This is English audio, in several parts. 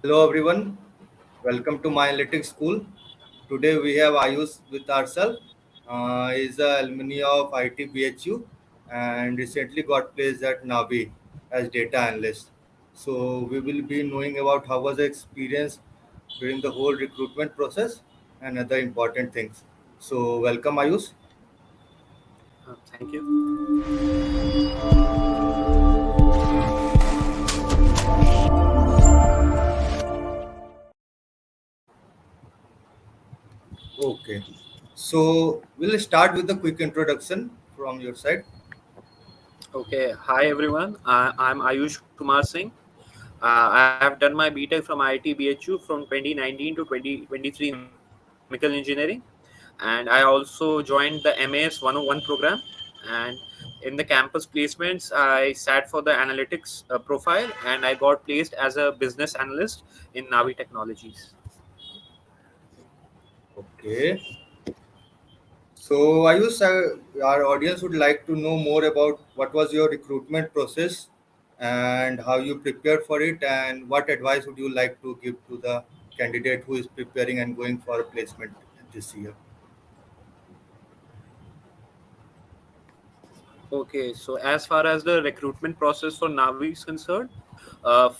Hello everyone, welcome to my analytics school. Today we have Ayush with ourselves. He is a alumni of IIT BHU and recently got placed at Navi as data analyst. So we will be knowing about how was the experience during the whole recruitment process and other important things. So welcome Ayush. Thank you. Okay. So we'll start with a quick introduction from your side. Okay. Hi, everyone. I'm Ayush Kumar Singh. I have done my BTech from IIT BHU from 2019 to 2023 in chemical engineering. And I also joined the MAS 101 program. And in the campus placements, I sat for the analytics profile and I got placed as a business analyst in Navi Technologies. Okay. So, Ayush, our audience would like to know more about what was your recruitment process and how you prepared for it, and what advice would you like to give to the candidate who is preparing and going for a placement this year? Okay, so as far as the recruitment process for Navi is concerned,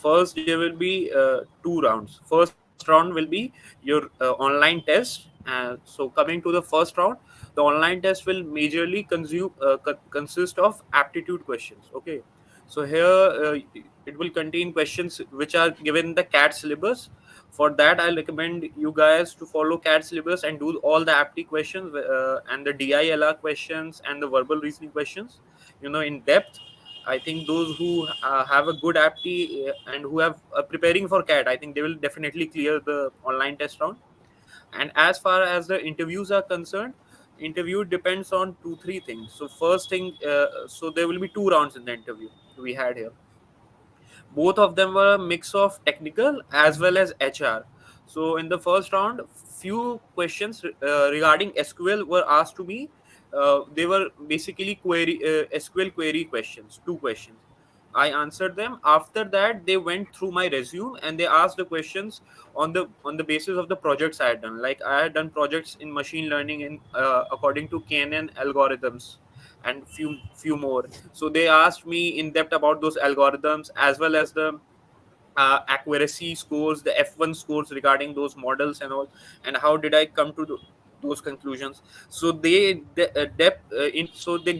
first there will be two rounds. First round will be your online test. So coming to the first round, the online test will majorly consist of aptitude questions. Okay, so here it will contain questions which are given in the CAT syllabus. For that, I recommend you guys to follow CAT syllabus and do all the apti questions and the DILR questions and the verbal reasoning questions. In depth. I think those who have a good apti and who have preparing for CAT, I think they will definitely clear the online test round. And as far as the interviews are concerned, interview depends on two three things. So first thing, so there will be two rounds in the interview we had here. Both of them were a mix of technical as well as HR. So in the first round, few questions regarding SQL were asked to me. They were basically SQL query questions, two questions. I answered them. After that, they went through my resume and they asked the questions on the basis of the projects I had done. Like I had done projects in machine learning in according to KNN algorithms and few more. So they asked me in depth about those algorithms as well as the accuracy scores, the F1 scores regarding those models and all, and how did I come to those conclusions. So they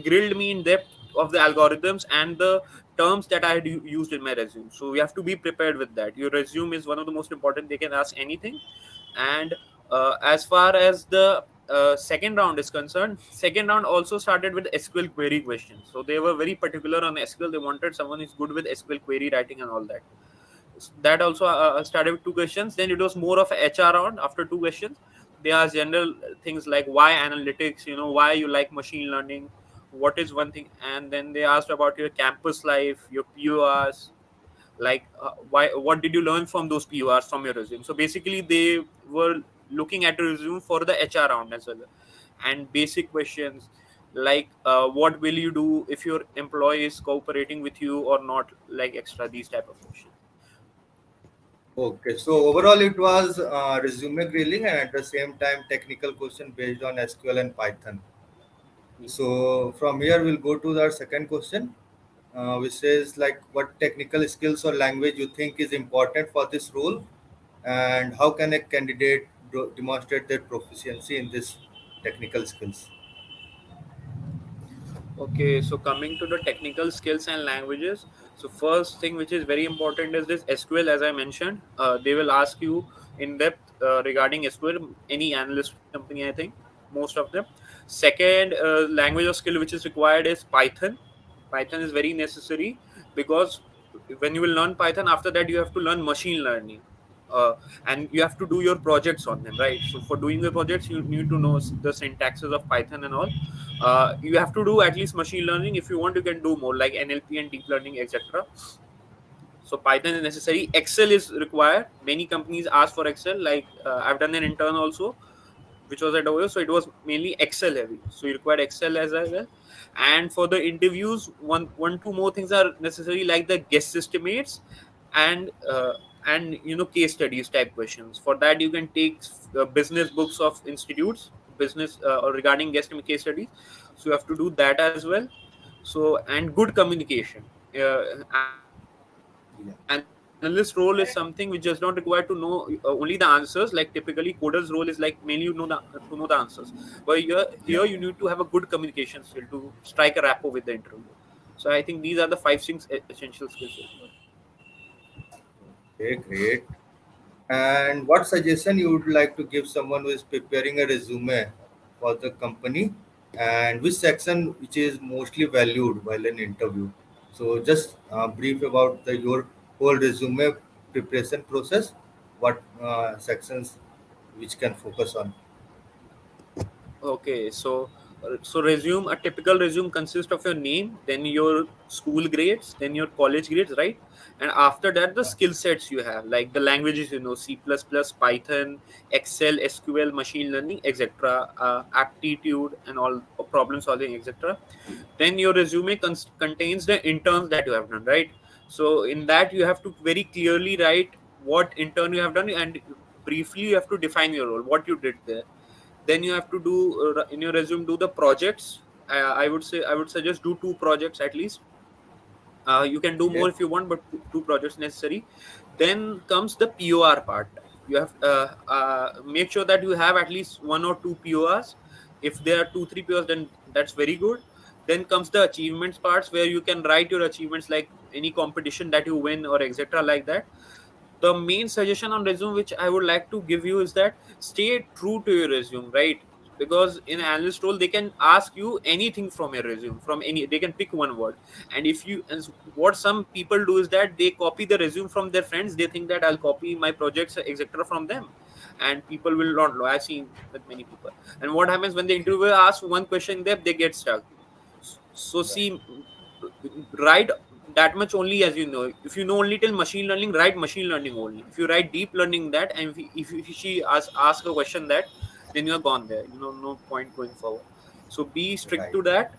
grilled me in depth of the algorithms and the terms that I had used in my resume. So you have to be prepared with that. Your resume is one of the most important. They can ask anything. And as far as the second round is concerned, second round also started with SQL query questions. So they were very particular on SQL. They wanted someone who's good with SQL query writing and all that. That also started with two questions. Then it was more of a HR round. After two questions, they asked general things like why analytics, why you like machine learning, what is one thing, and then they asked about your campus life, your PORs, like why, what did you learn from those PORs from your resume. So basically they were looking at your resume for the HR round as well. And basic questions like what will you do if your employee is cooperating with you or not, like extra, these type of questions. Okay, so overall it was resume grilling and at the same time technical question based on SQL and Python. So from here we'll go to the second question, which is like what technical skills or language you think is important for this role, and how can a candidate demonstrate their proficiency in this technical skills? Okay, so coming to the technical skills and languages. So first thing which is very important is this SQL. As I mentioned, they will ask you in depth regarding SQL. Any analyst company, I think, most of them. Second language or skill which is required is Python. Python is very necessary because when you will learn Python, after that you have to learn machine learning. And you have to do your projects on them, right? So for doing the projects, you need to know the syntaxes of Python and all. You have to do at least machine learning. If you want, you can do more like NLP and deep learning, etc. So Python is necessary. Excel is required. Many companies ask for Excel. Like I've done an intern also, which was at OYO, so it was mainly Excel heavy. So you required Excel as well. And for the interviews, two more things are necessary, like the guest estimates and and case studies type questions. For that, you can take business books of institutes, business or regarding guest case studies. So you have to do that as well. So, and good communication. Analyst role is something which Yeah. does not require to know only the answers. Like typically coders role is like mainly to know the answers. But here you need to have a Yeah. good communication skill to strike a rapport with the interviewer. So I think these are the five things essential skills required. Okay, great. And what suggestion you would like to give someone who is preparing a resume for the company, and which section which is mostly valued while an interview? So just brief about your whole resume preparation process. What sections which can focus on? Okay, so resume, a typical resume consists of your name, then your school grades, then your college grades, right? And after that, the Yeah. skill sets you have, like the languages, C++, Python, Excel, SQL, machine learning, etc., aptitude, and all problem solving, etc. Then your resume contains the interns that you have done, right? So in that, you have to very clearly write what intern you have done, and briefly you have to define your role, what you did there. Then you have to do in your resume, do the projects. I would suggest do two projects at least. You can do Okay. more if you want, but two projects necessary. Then comes the POR part. You have make sure that you have at least one or two PORs. If there are two three PORs, then that's very good. Then comes the achievements parts, where you can write your achievements, like any competition that you win or etc., like that. The main suggestion on resume which I would like to give you is that stay true to your resume, right? Because in analyst role, they can ask you anything from your resume, from any, they can pick one word. And if you, and what some people do is that they copy the resume from their friends. They think that I'll copy my projects etc. from them, and people will not know. I've seen with many people. And what happens when the interviewer asks one question there, they get stuck. So Yeah. see, write that much only as you know. If you know only till machine learning, write machine learning only. If you write deep learning that, and if she ask a question that, then you're gone there. No point going forward. So be strict Right. to that.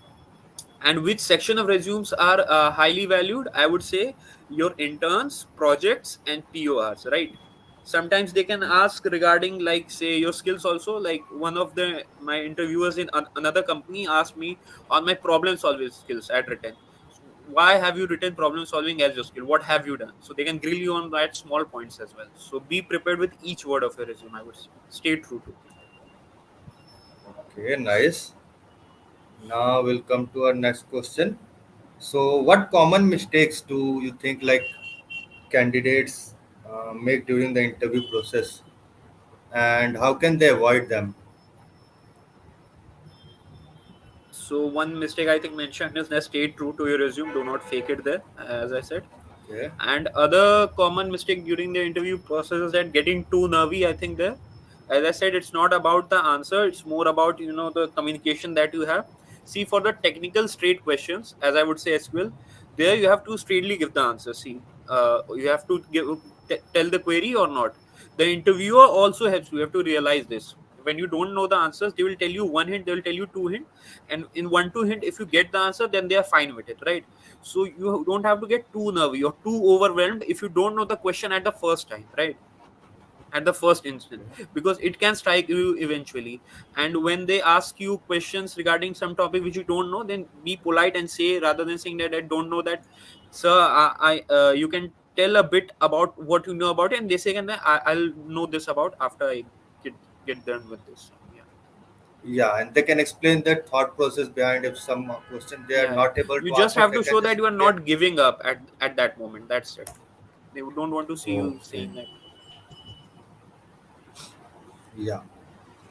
And which section of resumes are highly valued? I would say your interns, projects, and PORs, right? Sometimes they can ask regarding, like, say, your skills also. Like, one of the my interviewers in another company asked me on my problem solving skills at written. Why have you written problem solving as your skill? What have you done? So they can grill you on that small points as well. So be prepared with each word of your resume, I would say. Stay true to it. Okay, nice. Now we'll come to our next question. So, what common mistakes do you think like candidates make during the interview process, and how can they avoid them? So one mistake I think mentioned is that stay true to your resume. Do not fake it there, as I said. Okay. And other common mistake during the interview process is that getting too nervy. I think there, as I said, it's not about the answer. It's more about the communication that you have. See, for the technical straight questions, as I would say SQL, there you have to straightly give the answer. See, you have to tell the query or not. The interviewer also helps you. You have to realize this. When you don't know the answers, they will tell you one hint, they will tell you two hint, and in one two hint, if you get the answer, then they are fine with it, right? So you don't have to get too nervy or too overwhelmed if you don't know the question at the first time, right? At the first instant, because it can strike you eventually. And when they ask you questions regarding some topic which you don't know, then be polite and say, rather than saying that I don't know that, sir, you can tell a bit about what you know about it. And they say, and I'll know this about after I get get done with this. Yeah. Yeah, and they can explain their thought process behind if some question they are Yeah, not able you to just answer, have they to can show just that you are yeah. not giving up at that moment. That's it. They don't want to see you Okay. saying that. Yeah.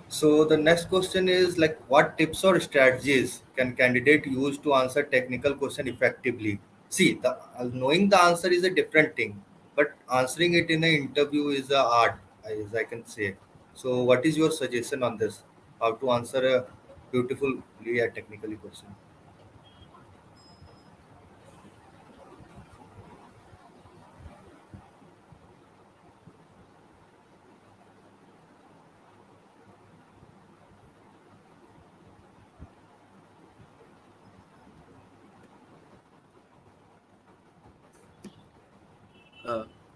So the next question is like, what tips or strategies can candidate use to answer technical question effectively? See, the knowing the answer is a different thing, but answering it in an interview is a art, as I can say. So, what is your suggestion on this? How to answer a beautifully a technically question?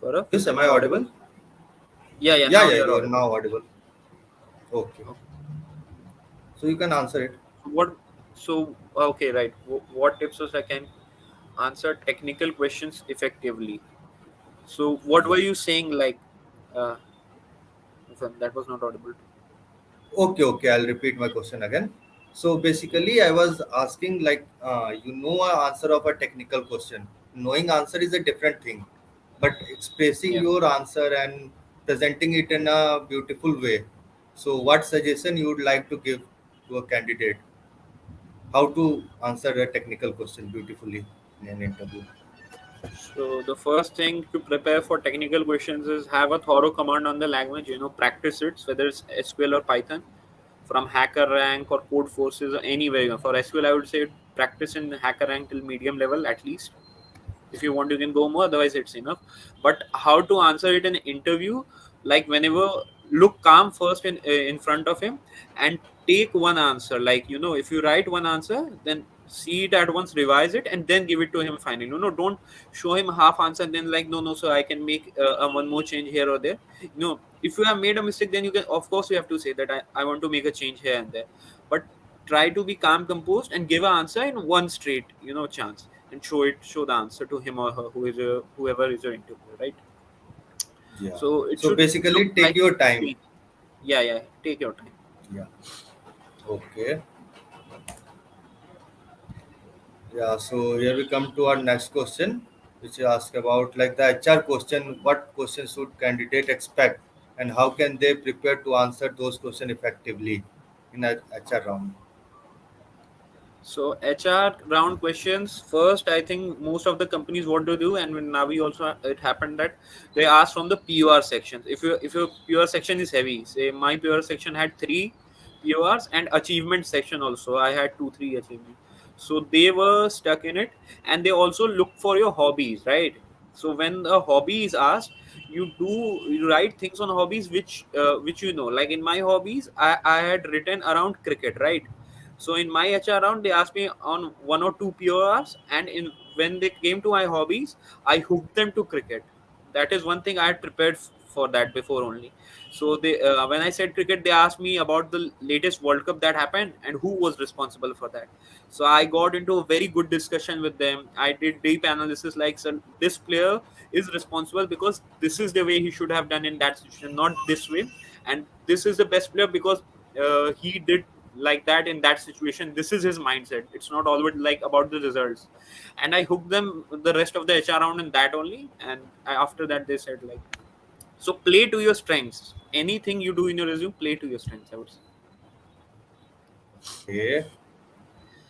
Gaurav, Yes, am am I I audible? audible? Yeah, yeah. Yeah, Now yeah, you're you are audible. now audible. Okay. Okay. So you can answer it. So what? So okay, right. What tips was I can answer technical questions effectively? So what were Yeah. you saying? Like, uh, that was not audible. Okay, okay. I'll repeat my question again. So Yeah. basically, I was asking like, you know, a answer of a technical question. Knowing answer is a different thing, but expressing Yeah. your answer and presenting it in a beautiful way. So, what suggestion you would like to give to a candidate? How to answer a technical question beautifully in an interview? So the first thing to prepare for technical questions is have a thorough command on the language. Practice it, whether it's SQL or Python, from Hacker Rank or Code Forces or anywhere. For SQL, I would say practice in Hacker Rank till medium level at least. If you want, you can go more, otherwise it's enough. But how to answer it in an interview, like whenever, look calm first in front of him, and take one answer. Like, if you write one answer, then see it at once, revise it, and then give it to him finally. Don't show him half answer and then like, no, no, so I can make one more change here or there. If you have made a mistake, then you can, of course, you have to say that I want to make a change here and there. But try to be calm, composed, and give an answer in one straight chance, and show the answer to him or her, whoever is your interviewer, right? Yeah. So it So should look basically, take like your time. clean. Yeah, yeah, take your time. Yeah. Okay. Yeah, so here we come to our next question, which is ask about like the HR question. What questions should candidate expect, and how can they prepare to answer those questions effectively in a HR round? So HR round questions. First, I think most of the companies what to do, and when Navi also it happened that they asked from the PUR sections. If your PUR section is heavy, say my PUR section had three PURs and achievement section also. I had two, three achievement. So they were stuck in it, and they also look for your hobbies, right? So when a hobby is asked, you write things on hobbies which like in my hobbies, I had written around cricket, right? So in my HR round, they asked me on one or two PORs, and in when they came to my hobbies, I hooked them to cricket. That is one thing I had prepared for that before only. So they when I said cricket, they asked me about the latest World Cup that happened and who was responsible for that. So I got into a very good discussion with them. I did deep analysis, like, so this player is responsible because this is the way he should have done in that situation, not this way, and this is the best player because he did like that in that situation. This is his mindset. It's not always like about the results. And I hooked them the rest of the HR round in that only. And after that, they said like, so play to your strengths. Anything you do in your resume, play to your strengths, I would say. Okay.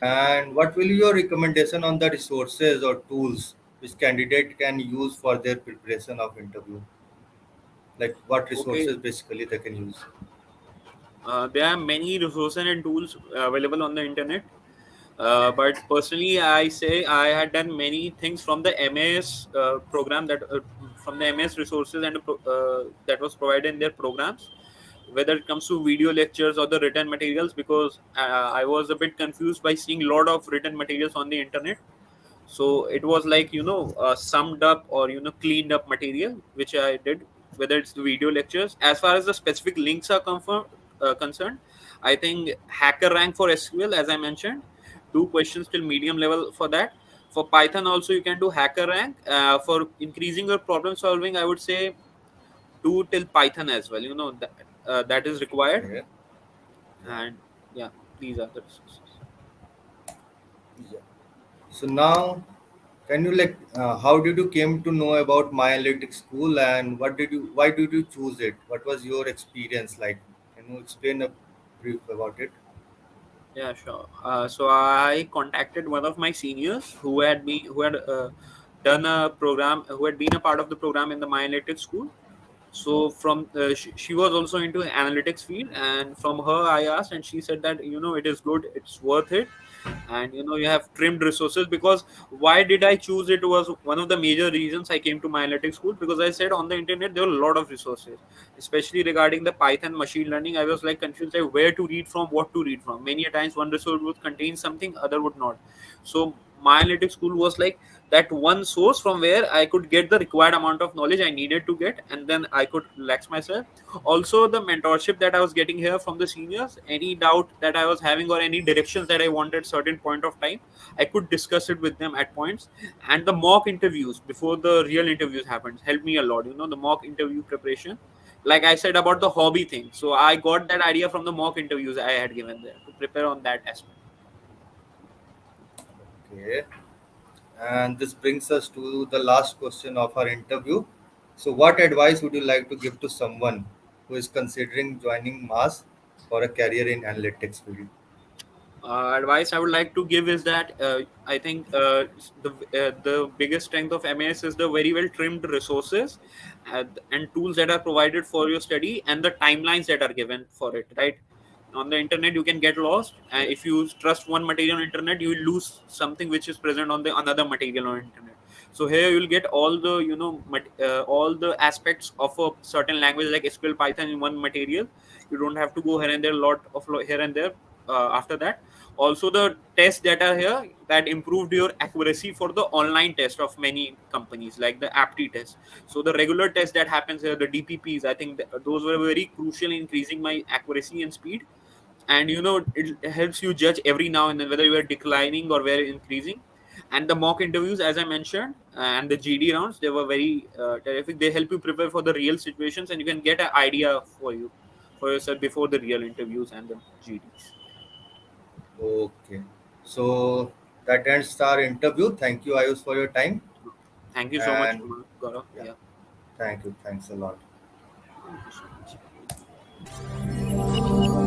And what will your recommendation on the resources or tools which candidate can use for their preparation of interview? Like what Okay. resources basically they can use? There are many resources and tools available on the internet. But personally, I say I had done many things from the MS program, that from the MS resources and that was provided in their programs, whether it comes to video lectures or the written materials, because I was a bit confused by seeing a lot of written materials on the internet. So it was like, summed up or cleaned up material which I did, whether it's the video lectures. As far as the specific links are concerned, I think Hacker Rank for SQL, as I mentioned, do questions till medium level for that. For Python also, you can do Hacker Rank. For increasing your problem solving, I would say do till Python as well. That is required. Okay. Yeah. And yeah, these are the resources. Yeah. So now, can you like, how did you came to know about my analytics school and why did you choose it? What was your experience like? Can you explain a brief about it? Yeah, sure. So I contacted one of my seniors who had done a program, who had been a part of the program in the My Analytics school. So from she was also into analytics field, and from her I asked, and she said that it is good, it's worth it, and you have trimmed resources. Because why did I choose it was one of the major reasons I came to my analytics school, because I said on the internet there were a lot of resources, especially regarding the Python machine learning. I was like confused, like where to read from, what to read from. Many a times one resource would contain something, other would not. So my analytics school was like that one source from where I could get the required amount of knowledge I needed to get, and then I could relax myself. Also, the mentorship that I was getting here from the seniors, any doubt that I was having or any directions that I wanted certain point of time, I could discuss it with them at points. And the mock interviews before the real interviews happened helped me a lot. The mock interview preparation, like I said about the hobby thing. So I got that idea from the mock interviews I had given there to prepare on that aspect. Okay. And this brings us to the last question of our interview. So, what advice would you like to give to someone who is considering joining MAS for a career in analytics field? Advice I would like to give is that I think the biggest strength of MAS is the very well trimmed resources and tools that are provided for your study, and the timelines that are given for it. Right, on the internet you can get lost. If you trust one material on internet, you will lose something which is present on the another material on internet. So here you will get all the all the aspects of a certain language like SQL, Python in one material. You don't have to go here and there, here and there. After that, also the tests that are here that improved your accuracy for the online test of many companies like the apti test. So the regular test that happens here, the DPPs, I think those were very crucial in increasing my accuracy and speed. And it helps you judge every now and then whether you are declining or where increasing. And the mock interviews, as I mentioned, and the GD rounds, they were very terrific. They help you prepare for the real situations, and you can get an idea for yourself before the real interviews and the GDs. Okay. So, that ends our interview. Thank you, Ayush, for your time. Thank you so much, And Gaurav. yeah, Yeah, thank you. Thanks a lot. thank you so much.